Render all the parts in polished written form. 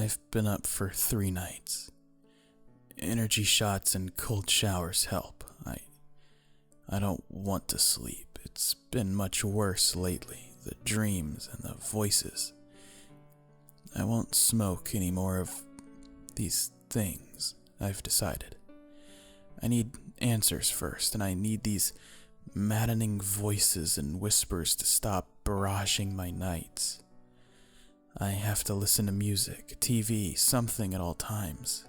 I've been up for 3 nights. Energy shots and cold showers help. I don't want to sleep. It's been much worse lately. The dreams and the voices. I won't smoke any more of these things, I've decided. I need answers first, and I need these maddening voices and whispers to stop barraging my nights. I have to listen to music, TV, something at all times,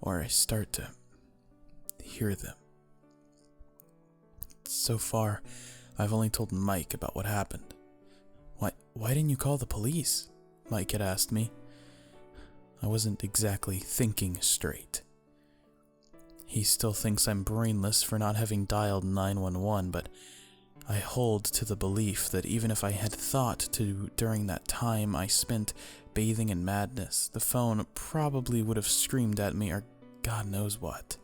or I start to hear them. So far, I've only told Mike about what happened. Why didn't you call the police? Mike had asked me. I wasn't exactly thinking straight. He still thinks I'm brainless for not having dialed 911, but I hold to the belief that even if I had thought to during that time I spent bathing in madness, the phone probably would have screamed at me or God knows what.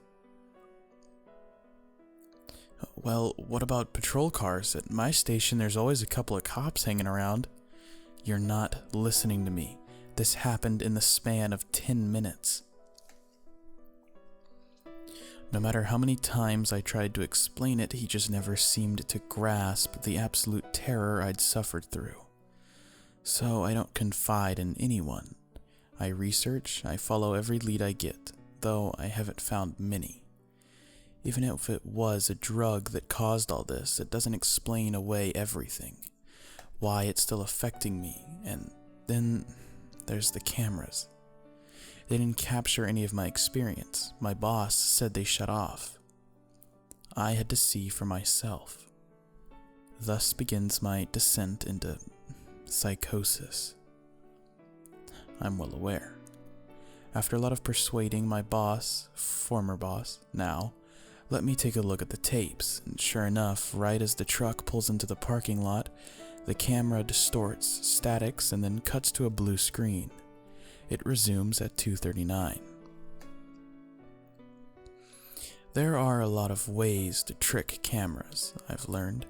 Well, what about patrol cars? At my station, there's always a couple of cops hanging around. You're not listening to me. This happened in the span of 10 minutes. No matter how many times I tried to explain it, he just never seemed to grasp the absolute terror I'd suffered through. So I don't confide in anyone. I research, I follow every lead I get, though I haven't found many. Even if it was a drug that caused all this, it doesn't explain away everything. Why it's still affecting me, and then there's the cameras. They didn't capture any of my experience. My boss said they shut off. I had to see for myself. Thus begins my descent into psychosis. I'm well aware. After a lot of persuading, my boss, former boss, now, let me take a look at the tapes, and sure enough, right as the truck pulls into the parking lot, the camera distorts, statics, and then cuts to a blue screen. It resumes at 2:39. There are a lot of ways to trick cameras, I've learned.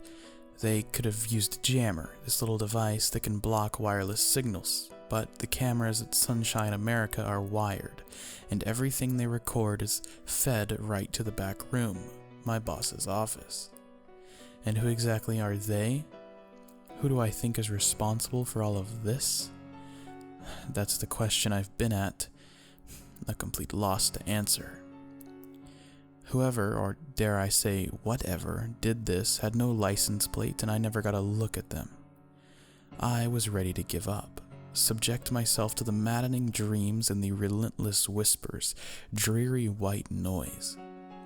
They could have used a jammer, this little device that can block wireless signals, but the cameras at Sunshine America are wired, and everything they record is fed right to the back room, my boss's office. And who exactly are they? Who do I think is responsible for all of this? That's the question I've been at, a complete loss to answer. Whoever, or dare I say whatever, did this had no license plate and I never got a look at them. I was ready to give up, subject myself to the maddening dreams and the relentless whispers, dreary white noise,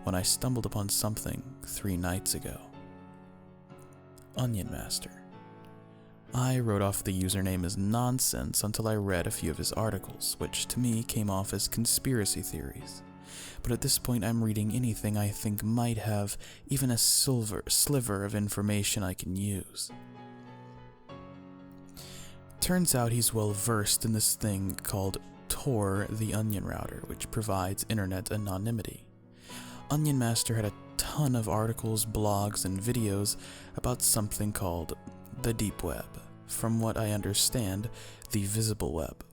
when I stumbled upon something 3 nights ago. Onion Master. I wrote off the username as nonsense until I read a few of his articles, which to me came off as conspiracy theories. But at this point I'm reading anything I think might have even a sliver of information I can use. Turns out he's well versed in this thing called Tor the Onion Router, which provides internet anonymity. Onion Master had a ton of articles, blogs, and videos about something called the deep web. From what I understand, the visible web.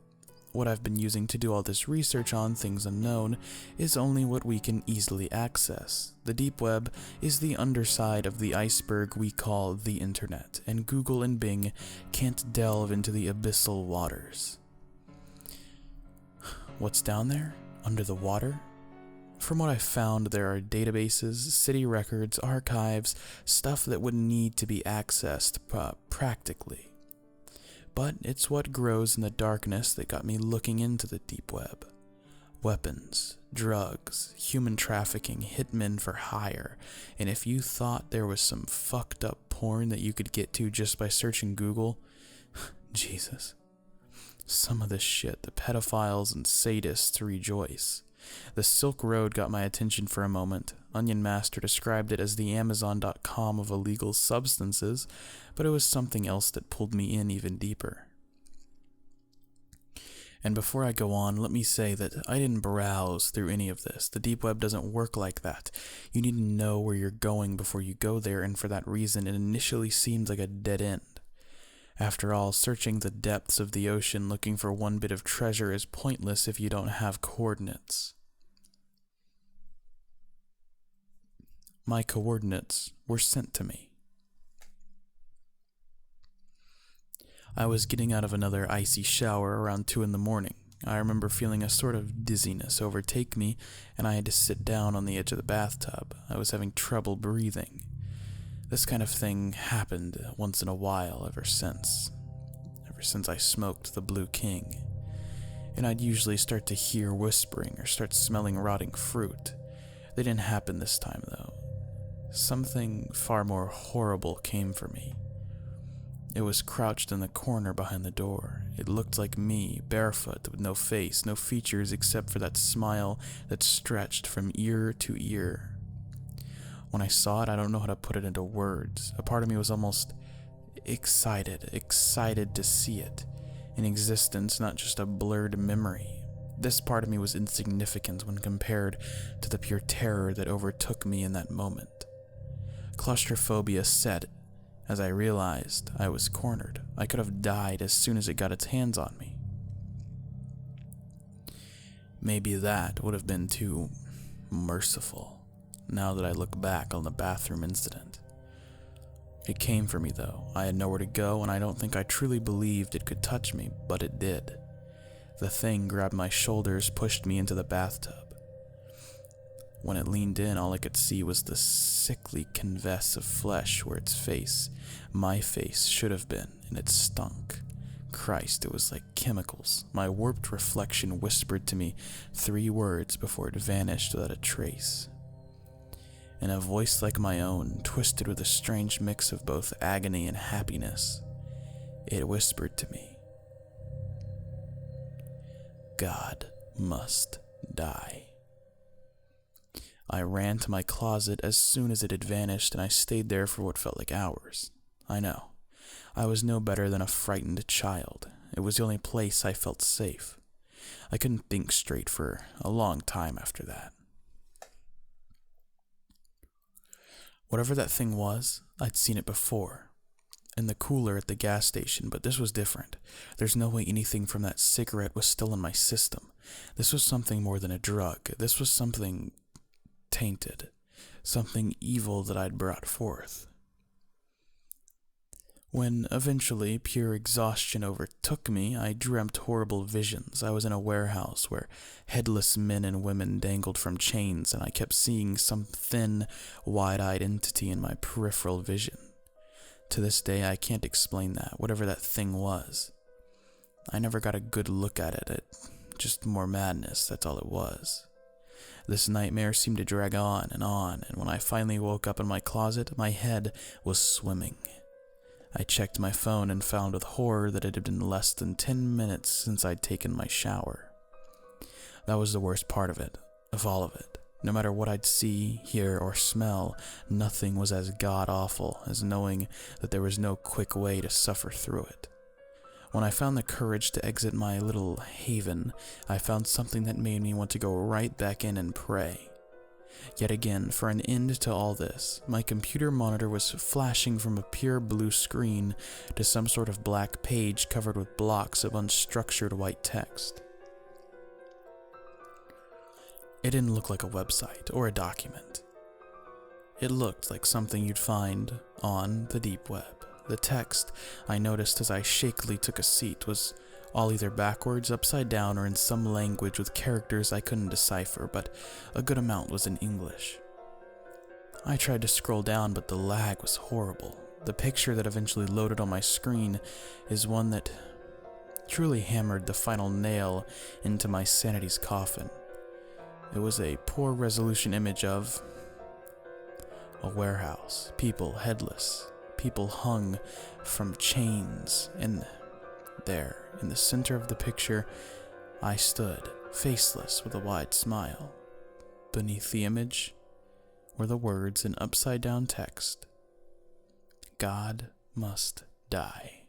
What I've been using to do all this research on things unknown is only what we can easily access. The deep web is the underside of the iceberg we call the internet, and Google and Bing can't delve into the abyssal waters. What's down there? Under the water? From what I found, there are databases, city records, archives, stuff that would need to be accessed practically. But it's what grows in the darkness that got me looking into the deep web. Weapons, drugs, human trafficking, hitmen for hire, and if you thought there was some fucked up porn that you could get to just by searching Google, Jesus. Some of this shit, the pedophiles and sadists rejoice. The Silk Road got my attention for a moment. Onion Master described it as the Amazon.com of illegal substances, but it was something else that pulled me in even deeper. And before I go on, let me say that I didn't browse through any of this. The deep web doesn't work like that. You need to know where you're going before you go there, and for that reason, it initially seemed like a dead end. After all, searching the depths of the ocean looking for one bit of treasure is pointless if you don't have coordinates. My coordinates were sent to me. I was getting out of another icy shower around 2 in the morning. I remember feeling a sort of dizziness overtake me, and I had to sit down on the edge of the bathtub. I was having trouble breathing. This kind of thing happened once in a while ever since I smoked the Blue King. And I'd usually start to hear whispering or start smelling rotting fruit. They didn't happen this time, though. Something far more horrible came for me. It was crouched in the corner behind the door. It looked like me, barefoot, with no face, no features except for that smile that stretched from ear to ear. When I saw it, I don't know how to put it into words. A part of me was almost excited to see it. In existence, not just a blurred memory. This part of me was insignificant when compared to the pure terror that overtook me in that moment. Claustrophobia set as I realized I was cornered. I could have died as soon as it got its hands on me. Maybe that would have been too merciful, now that I look back on the bathroom incident. It came for me, though. I had nowhere to go, and I don't think I truly believed it could touch me, but it did. The thing grabbed my shoulders, pushed me into the bathtub. When it leaned in, all I could see was the sickly convex of flesh where its face, my face, should have been, and it stunk. Christ, it was like chemicals. My warped reflection whispered to me 3 words before it vanished without a trace. In a voice like my own, twisted with a strange mix of both agony and happiness, it whispered to me, "God must die." I ran to my closet as soon as it had vanished, and I stayed there for what felt like hours. I know. I was no better than a frightened child. It was the only place I felt safe. I couldn't think straight for a long time after that. Whatever that thing was, I'd seen it before. In the cooler at the gas station, but this was different. There's no way anything from that cigarette was still in my system. This was something more than a drug. This was something tainted. Something evil that I'd brought forth. When eventually pure exhaustion overtook me, I dreamt horrible visions. I was in a warehouse where headless men and women dangled from chains, and I kept seeing some thin, wide-eyed entity in my peripheral vision. To this day, I can't explain that, whatever that thing was. I never got a good look at it. Just more madness, that's all it was. This nightmare seemed to drag on, and when I finally woke up in my closet, my head was swimming. I checked my phone and found with horror that it had been less than 10 minutes since I'd taken my shower. That was the worst part of it, of all of it. No matter what I'd see, hear, or smell, nothing was as god-awful as knowing that there was no quick way to suffer through it. When I found the courage to exit my little haven, I found something that made me want to go right back in and pray. Yet again, for an end to all this, my computer monitor was flashing from a pure blue screen to some sort of black page covered with blocks of unstructured white text. It didn't look like a website or a document. It looked like something you'd find on the deep web. The text, I noticed as I shakily took a seat, was all either backwards, upside down, or in some language with characters I couldn't decipher, but a good amount was in English. I tried to scroll down, but the lag was horrible. The picture that eventually loaded on my screen is one that truly hammered the final nail into my sanity's coffin. It was a poor resolution image of a warehouse, people headless, people hung from chains, and there, in the center of the picture, I stood, faceless with a wide smile. Beneath the image were the words in upside-down text, "God must die."